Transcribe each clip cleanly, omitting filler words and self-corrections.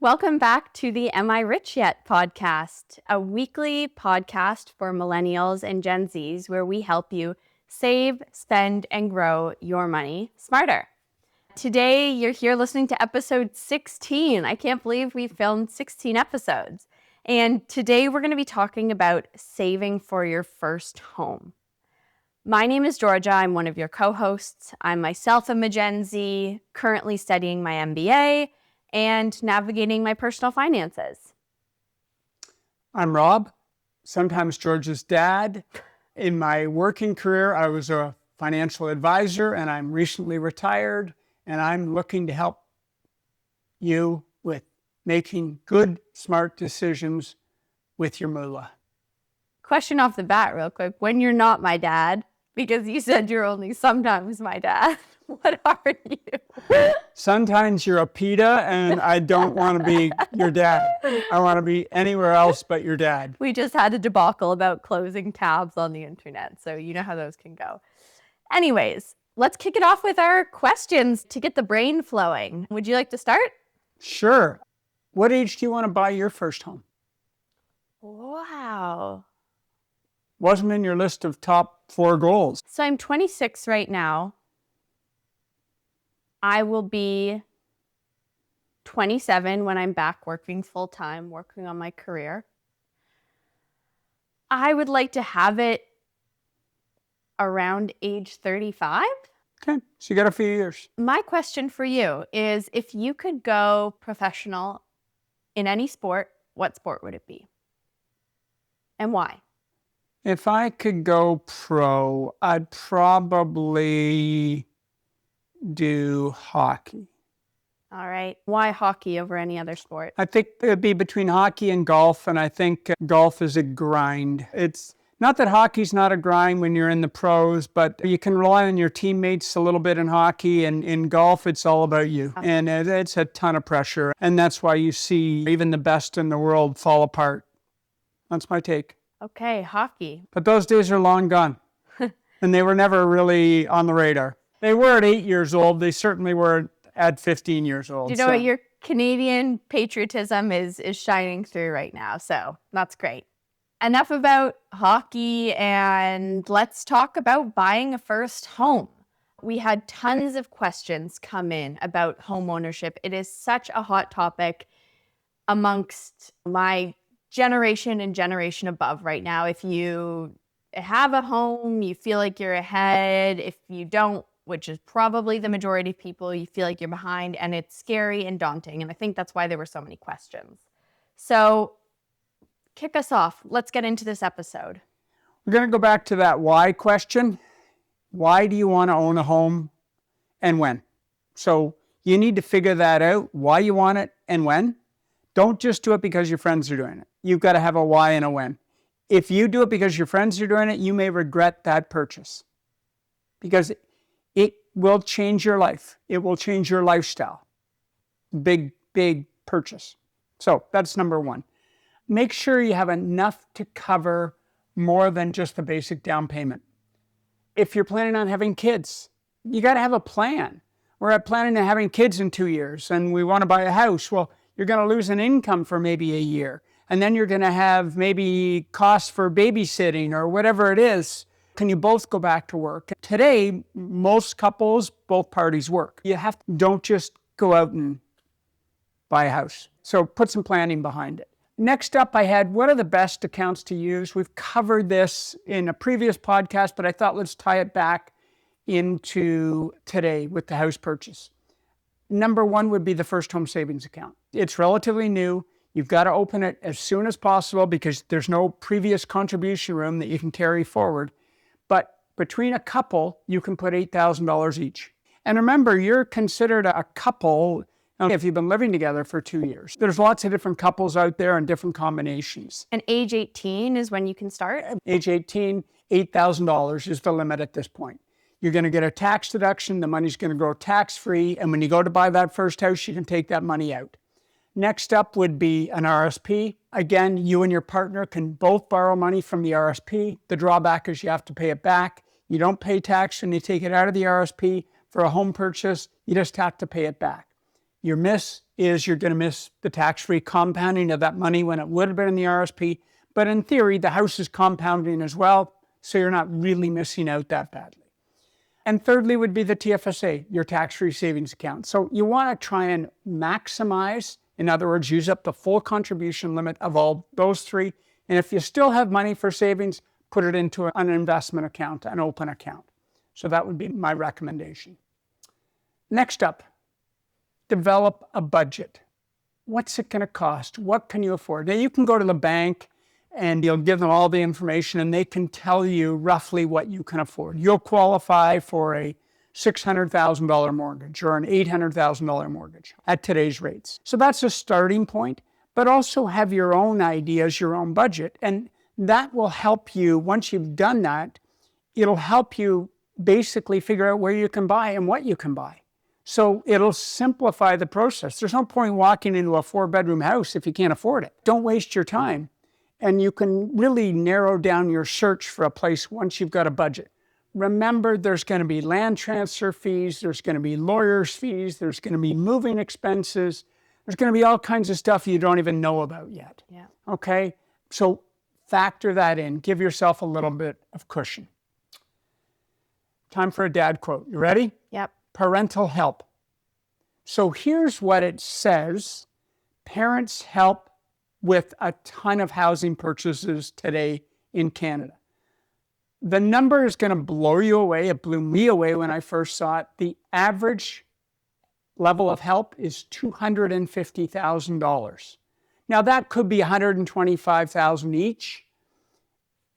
Welcome back to the Am I Rich Yet podcast, a weekly podcast for millennials and Gen Zs where we help you save, spend, and grow your money smarter. Today, you're here listening to episode 16. I can't believe we filmed 16 episodes. And today we're going to be talking about saving for your first home. My name is Georgia. I'm one of your co-hosts. I'm myself a Gen Z, currently studying my MBA and navigating my personal finances. I'm Rob, sometimes Georgia's dad. In my working career, I was a financial advisor and I'm recently retired, and I'm looking to help you with making good, smart decisions with your moolah. Question off the bat real quick. When you're not my dad, because you said you're only sometimes my dad, what are you? Sometimes you're a PETA, and I don't want to be your dad. I want to be anywhere else but your dad. We just had a debacle about closing tabs on the internet, so you know how those can go. Anyways, let's kick it off with our questions to get the brain flowing. Would you like to start? Sure. What age do you want to buy your first home? Wow. Wasn't in your list of top 4 goals. So I'm 26 right now. I will be 27 when I'm back working full-time, working on my career. I would like to have it around age 35. Okay, so you got a few years. My question for you is, if you could go professional in any sport, what sport would it be? And why? If I could go pro, I'd probably do hockey. All right. Why hockey over any other sport? I think it would be between hockey and golf, and I think golf is a grind. It's not that hockey's not a grind when you're in the pros, but you can rely on your teammates a little bit in hockey, and in golf, it's all about you. And it's a ton of pressure, and that's why you see even the best in the world fall apart. That's my take. Okay, hockey. But those days are long gone, and they were never really on the radar. They were at 8 years old. They certainly were at 15 years old. You know what? Your Canadian patriotism is shining through right now, so that's great. Enough about hockey, and let's talk about buying a first home. We had tons of questions come in about home ownership. It is such a hot topic amongst my generation and generation above right now. If you have a home, you feel like you're ahead. If you don't, which is probably the majority of people, you feel like you're behind, and it's scary and daunting. And I think that's why there were so many questions. So kick us off. Let's get into this episode. We're going to go back to that why question. Why do you want to own a home and when? So you need to figure that out, why you want it and when. Don't just do it because your friends are doing it. You've got to have a why and a when. If you do it because your friends are doing it, you may regret that purchase, because it will change your life. It will change your lifestyle. Big, big purchase. So that's number one. Make sure you have enough to cover more than just the basic down payment. If you're planning on having kids, you got to have a plan. We're planning on having kids in 2 years and we want to buy a house. Well, you're going to lose an income for maybe a year. And then you're going to have maybe costs for babysitting or whatever it is. Can you both go back to work? Today, most couples, both parties work. Don't just go out and buy a house. So put some planning behind it. Next up, I had, what are the best accounts to use? We've covered this in a previous podcast, but I thought let's tie it back into today with the house purchase. Number one would be the First Home Savings Account. It's relatively new. You've got to open it as soon as possible because there's no previous contribution room that you can carry forward. But between a couple, you can put $8,000 each. And remember, you're considered a couple if you've been living together for 2 years. There's lots of different couples out there and different combinations. And age 18 is when you can start? Age 18, $8,000 is the limit at this point. You're going to get a tax deduction. The money's going to go tax-free. And when you go to buy that first house, you can take that money out. Next up would be an RRSP. Again, you and your partner can both borrow money from the RRSP. The drawback is you have to pay it back. You don't pay tax when you take it out of the RRSP. For a home purchase, you just have to pay it back. Your miss is you're going to miss the tax-free compounding of that money when it would have been in the RSP. But in theory, the house is compounding as well, so you're not really missing out that badly. And thirdly would be the TFSA, your tax-free savings account. So you want to try and maximize, in other words, use up the full contribution limit of all those three. And if you still have money for savings, put it into an investment account, an open account. So that would be my recommendation. Next up, develop a budget. What's it going to cost? What can you afford? Now you can go to the bank and you'll give them all the information and they can tell you roughly what you can afford. You'll qualify for a $600,000 mortgage or an $800,000 mortgage at today's rates. So that's a starting point, but also have your own ideas, your own budget. And that will help you, once you've done that, it'll help you basically figure out where you can buy and what you can buy. So it'll simplify the process. There's no point walking into a 4-bedroom house if you can't afford it. Don't waste your time. And you can really narrow down your search for a place once you've got a budget. Remember, there's going to be land transfer fees, there's going to be lawyers' fees, there's going to be moving expenses, there's going to be all kinds of stuff you don't even know about yet. Yeah. Okay? So factor that in. Give yourself a little bit of cushion. Time for a dad quote. You ready? Yep. Parental help. So here's what it says. Parents help with a ton of housing purchases today in Canada. The number is going to blow you away. It blew me away when I first saw it. The average level of help is $250,000. Now that could be $125,000 each,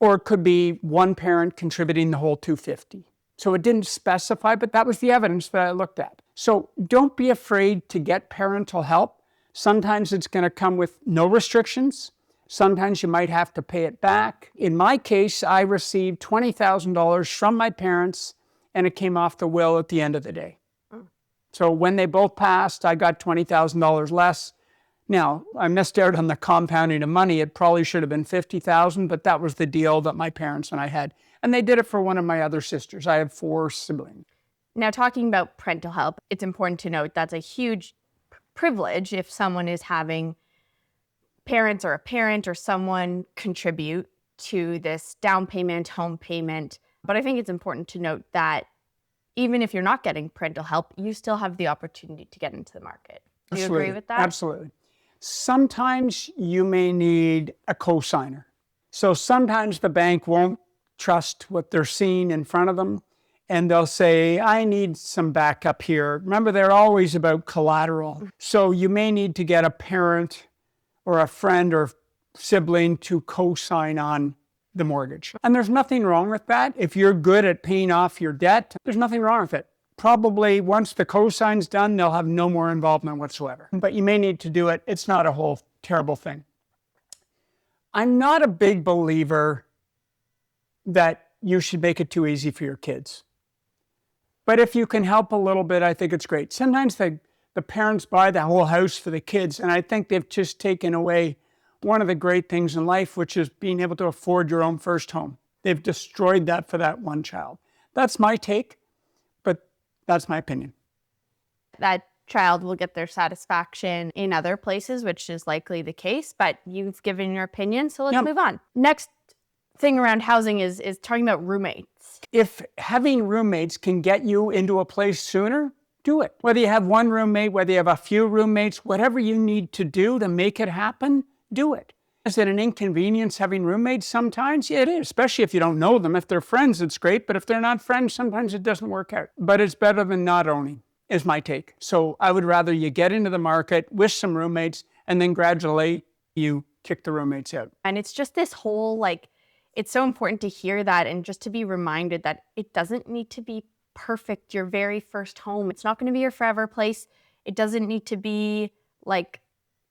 or it could be one parent contributing the whole $250,000. So it didn't specify, but that was the evidence that I looked at. So don't be afraid to get parental help. Sometimes it's going to come with no restrictions. Sometimes you might have to pay it back. In my case, I received $20,000 from my parents, and it came off the will at the end of the day. So when they both passed, I got $20,000 less. Now, I missed out on the compounding of money. It probably should have been $50,000, but that was the deal that my parents and I had. And they did it for one of my other sisters. I have 4 siblings. Now, talking about parental help, it's important to note that's a huge privilege if someone is having parents or a parent or someone contribute to this down payment, home payment. But I think it's important to note that even if you're not getting parental help, you still have the opportunity to get into the market. Do you agree with that? Absolutely. Sometimes you may need a cosigner. So sometimes the bank won't trust what they're seeing in front of them, and they'll say, I need some backup here. Remember, they're always about collateral. So you may need to get a parent or a friend or sibling to co-sign on the mortgage. And there's nothing wrong with that. If you're good at paying off your debt, there's nothing wrong with it. Probably once the co-sign's done, they'll have no more involvement whatsoever. But you may need to do it. It's not a whole terrible thing. I'm not a big believer that you should make it too easy for your kids. But if you can help a little bit, I think it's great. Sometimes the parents buy the whole house for the kids, and I think they've just taken away one of the great things in life, which is being able to afford your own first home. They've destroyed that for that one child. That's my take, but that's my opinion. That child will get their satisfaction in other places, which is likely the case, but you've given your opinion, so let's move on. Next thing around housing is talking about roommates. If having roommates can get you into a place sooner, do it. Whether you have one roommate, whether you have a few roommates, whatever you need to do to make it happen, do it. Is it an inconvenience having roommates sometimes? Yeah, it is, especially if you don't know them. If they're friends, it's great, but if they're not friends, sometimes it doesn't work out. But it's better than not owning, is my take. So I would rather you get into the market with some roommates and then gradually you kick the roommates out. And it's just this whole, it's so important to hear that and just to be reminded that it doesn't need to be perfect, your very first home. It's not going to be your forever place. It doesn't need to be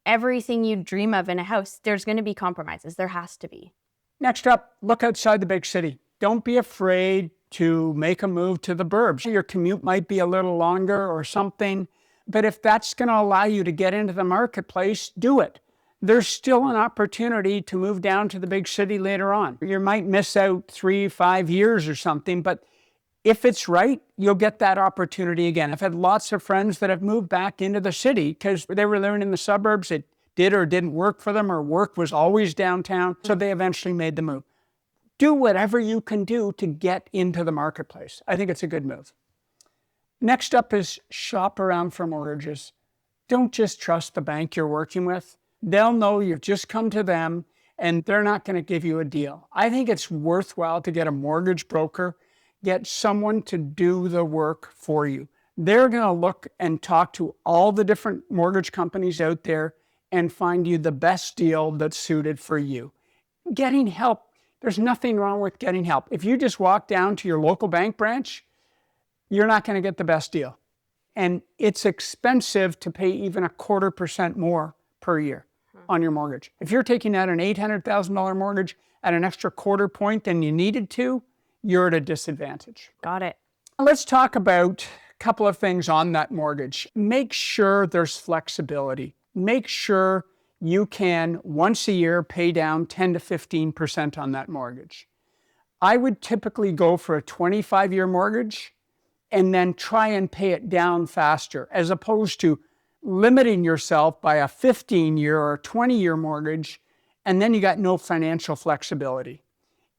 everything you dream of in a house. There's going to be compromises. There has to be. Next up, look outside the big city. Don't be afraid to make a move to the burbs. Your commute might be a little longer or something, but if that's going to allow you to get into the marketplace, do it. There's still an opportunity to move down to the big city later on. You might miss out 3-5 years or something, but If it's right, you'll get that opportunity again. I've had lots of friends that have moved back into the city because they were living in the suburbs. It did or didn't work for them, or work was always downtown. So they eventually made the move. Do whatever you can do to get into the marketplace. I think it's a good move. Next up is shop around for mortgages. Don't just trust the bank you're working with. They'll know you've just come to them and they're not going to give you a deal. I think it's worthwhile to get a mortgage broker, get someone to do the work for you. They're going to look and talk to all the different mortgage companies out there and find you the best deal that's suited for you. Getting help, there's nothing wrong with getting help. If you just walk down to your local bank branch, you're not going to get the best deal. And it's expensive to pay even 0.25% more per year on your mortgage. If you're taking out an $800,000 mortgage at an extra 0.25 point than you needed to, you're at a disadvantage. Got it. Let's talk about a couple of things on that mortgage. Make sure there's flexibility. Make sure you can, once a year, pay down 10 to 15% on that mortgage. I would typically go for a 25-year mortgage and then try and pay it down faster, as opposed to limiting yourself by a 15-year or 20-year mortgage, and then you got no financial flexibility.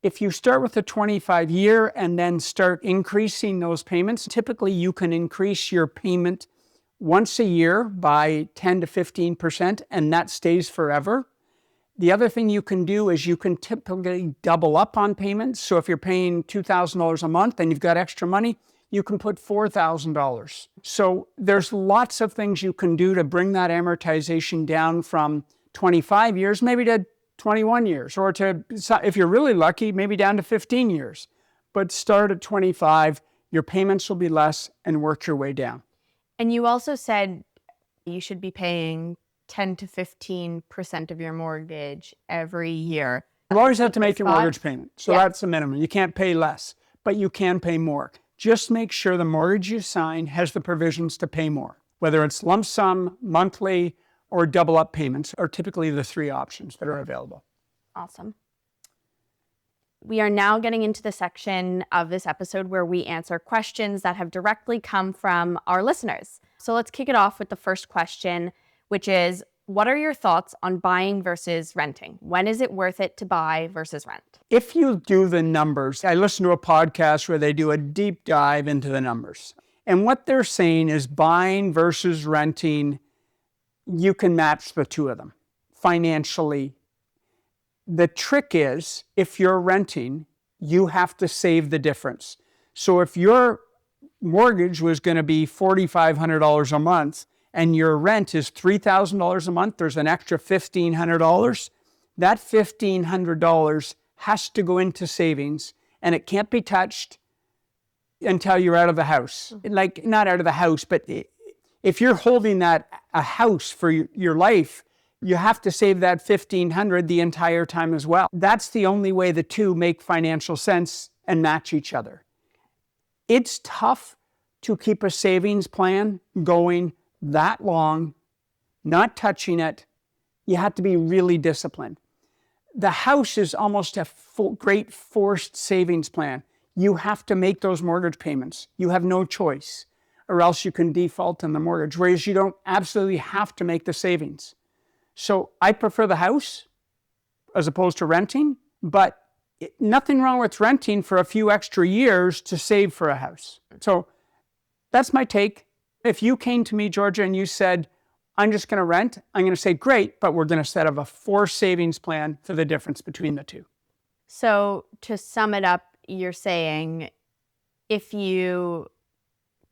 If you start with a 25-year and then start increasing those payments, typically you can increase your payment once a year by 10 to 15%, and that stays forever. The other thing you can do is you can typically double up on payments. So if you're paying $2,000 a month and you've got extra money, you can put $4,000. So there's lots of things you can do to bring that amortization down from 25 years, maybe to 21 years, or to, if you're really lucky, maybe down to 15 years. But start at 25, your payments will be less, and work your way down. And you also said you should be paying 10 to 15% of your mortgage every year. You always have to make your mortgage payment. So that's the minimum. You can't pay less, but you can pay more. Just make sure the mortgage you sign has the provisions to pay more. Whether it's lump sum, monthly, or double up payments are typically the three options that are available. Awesome. We are now getting into the section of this episode where we answer questions that have directly come from our listeners. So let's kick it off with the first question, which is, what are your thoughts on buying versus renting? When is it worth it to buy versus rent? If you do the numbers, I listened to a podcast where they do a deep dive into the numbers. And what they're saying is buying versus renting, you can match the two of them financially. The trick is, if you're renting, you have to save the difference. So if your mortgage was going to be $4,500 a month and your rent is $3,000 a month, there's an extra $1,500. That $1,500 has to go into savings, and it can't be touched until you're out of the house. Like, not out of the house, but if you're holding a house for your life, you have to save that $1,500 the entire time as well. That's the only way the two make financial sense and match each other. It's tough to keep a savings plan going that long, not touching it. You have to be really disciplined. The house is almost a great forced savings plan. You have to make those mortgage payments. You have no choice, or else you can default on the mortgage, whereas you don't absolutely have to make the savings. So I prefer the house as opposed to renting, but nothing wrong with renting for a few extra years to save for a house. So that's my take. If you came to me, Georgia, and you said, I'm just going to rent, I'm going to say, great, but we're going to set up a forced savings plan for the difference between the two. So to sum it up, you're saying if you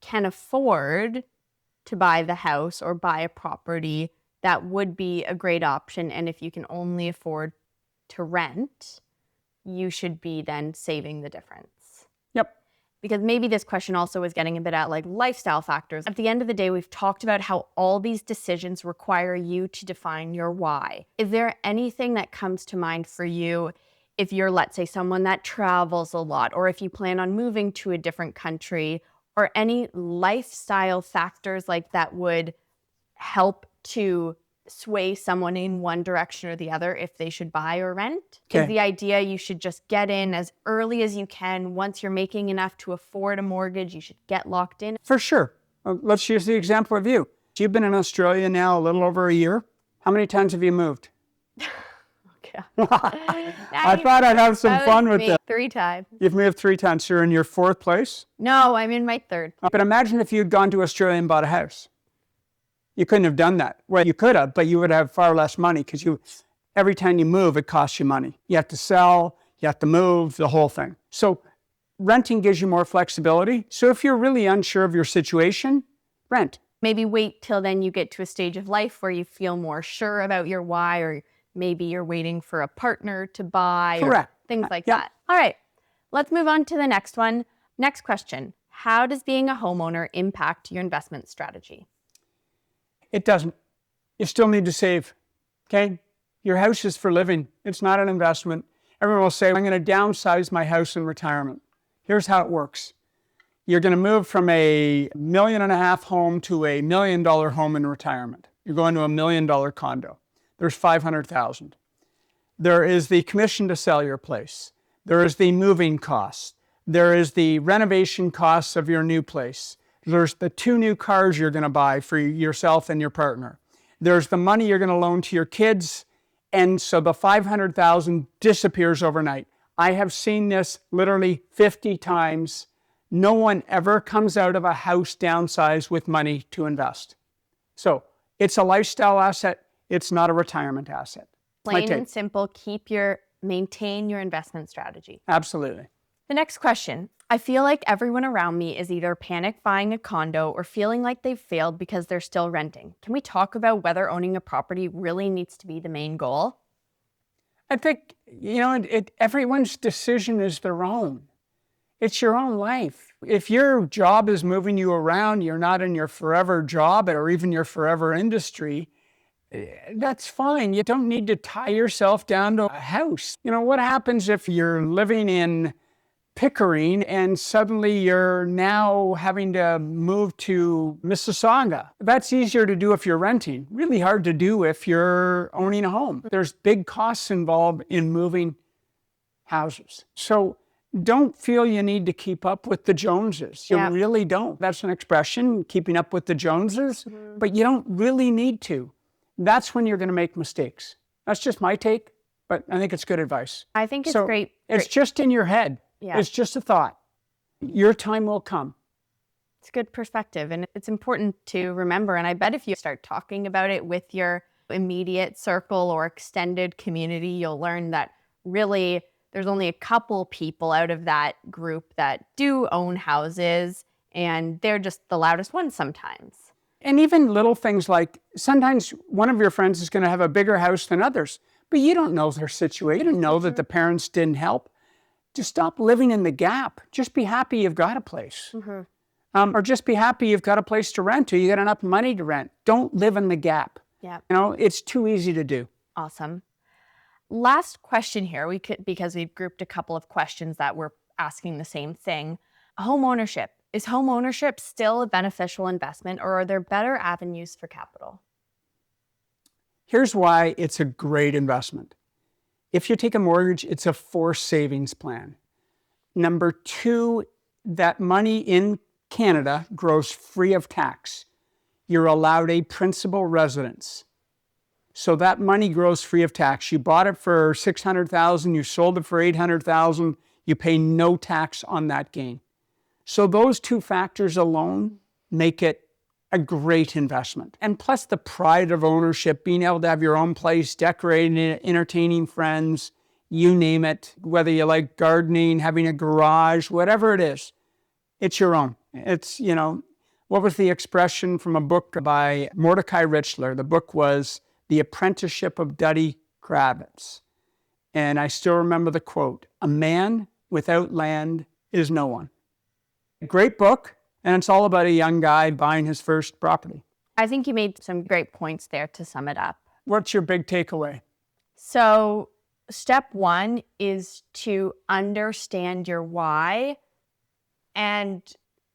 can afford to buy the house or buy a property, that would be a great option. And if you can only afford to rent, you should be then saving the difference. Yep. Because maybe this question also is getting a bit at like lifestyle factors. At the end of the day, we've talked about how all these decisions require you to define your why. Is there anything that comes to mind for you if you're, let's say, someone that travels a lot, or if you plan on moving to a different country, or any lifestyle factors like that would help to sway someone in one direction or the other if they should buy or rent? Okay. Is the idea you should just get in as early as you can? Once you're making enough to afford a mortgage, you should get locked in? For sure. Let's use the example of you. You've been in Australia now a little over a year. How many times have you moved? Okay. I thought I'd have some fun with this. 3 times. You've moved 3 times. So you're in your 4th place. No, I'm in my 3rd. But imagine if you'd gone to Australia and bought a house. You couldn't have done that. Well, you could have, but you would have far less money because every time you move, it costs you money. You have to sell, you have to move, the whole thing. So renting gives you more flexibility. So if you're really unsure of your situation, rent. Maybe wait till then you get to a stage of life where you feel more sure about your why, or maybe you're waiting for a partner to buy. Correct. Or things like Yeah. that. All right, let's move on to the next one. Next question. How does being a homeowner impact your investment strategy? It doesn't. You still need to save, okay? Your house is for living. It's not an investment. Everyone will say, I'm going to downsize my house in retirement. Here's how it works. You're going to move from a $1.5 million home to a $1 million home in retirement. You're going to a $1 million condo. There's $500,000. There is the commission to sell your place. There is the moving costs. There is the renovation costs of your new place. There's the 2 new cars you're going to buy for yourself and your partner. There's the money you're going to loan to your kids. And so the $500,000 disappears overnight. I have seen this literally 50 times. No one ever comes out of a house downsized with money to invest. So it's a lifestyle asset. It's not a retirement asset. Plain and simple, maintain your investment strategy. Absolutely. The next question. I feel like everyone around me is either panic buying a condo or feeling like they've failed because they're still renting. Can we talk about whether owning a property really needs to be the main goal? I think, everyone's decision is their own. It's your own life. If your job is moving you around, you're not in your forever job or even your forever industry, that's fine. You don't need to tie yourself down to a house. What happens if you're living in Pickering and suddenly you're now having to move to Mississauga? That's easier to do if you're renting. Really hard to do if you're owning a home. There's big costs involved in moving houses. So don't feel you need to keep up with the Joneses. You really don't. That's an expression, keeping up with the Joneses, but you don't really need to. That's when you're going to make mistakes. That's just my take, but I think it's good advice. I think it's great. It's just in your head. Yeah. It's just a thought. Your time will come. It's good perspective, and it's important to remember. And I bet if you start talking about it with your immediate circle or extended community, you'll learn that really there's only a couple people out of that group that do own houses, and they're just the loudest ones sometimes. And even little things like sometimes one of your friends is going to have a bigger house than others, but you don't know their situation. You don't know that the parents didn't help. Just stop living in the gap. Just be happy you've got a place. Or just be happy you've got a place to rent or you got enough money to rent. Don't live in the gap. Yeah. It's too easy to do. Awesome. Last question here, because we've grouped a couple of questions that were asking the same thing. Home ownership. Is home ownership still a beneficial investment, or are there better avenues for capital? Here's why it's a great investment. If you take a mortgage, it's a forced savings plan. Number 2, that money in Canada grows free of tax. You're allowed a principal residence. So that money grows free of tax. You bought it for $600,000, you sold it for $800,000, you pay no tax on that gain. So those 2 factors alone make it a great investment. And plus the pride of ownership, being able to have your own place, decorating it, entertaining friends, you name it, whether you like gardening, having a garage, whatever it is, it's your own. It's, what was the expression from a book by Mordecai Richler? The book was The Apprenticeship of Duddy Kravitz. And I still remember the quote, "A man without land is no one." Great book. And it's all about a young guy buying his first property. I think you made some great points there to sum it up. What's your big takeaway? So step 1 is to understand your why. And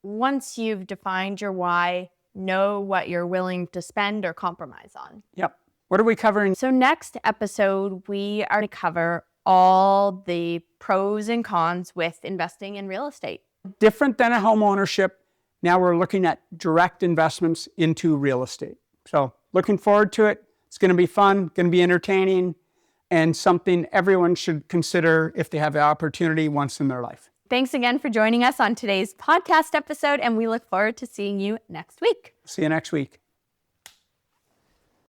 once you've defined your why, know what you're willing to spend or compromise on. Yep. What are we covering? So next episode, we are to cover all the pros and cons with investing in real estate. Different than a home ownership. Now we're looking at direct investments into real estate. So looking forward to it. It's going to be fun, going to be entertaining, and something everyone should consider if they have the opportunity once in their life. Thanks again for joining us on today's podcast episode, and we look forward to seeing you next week. See you next week.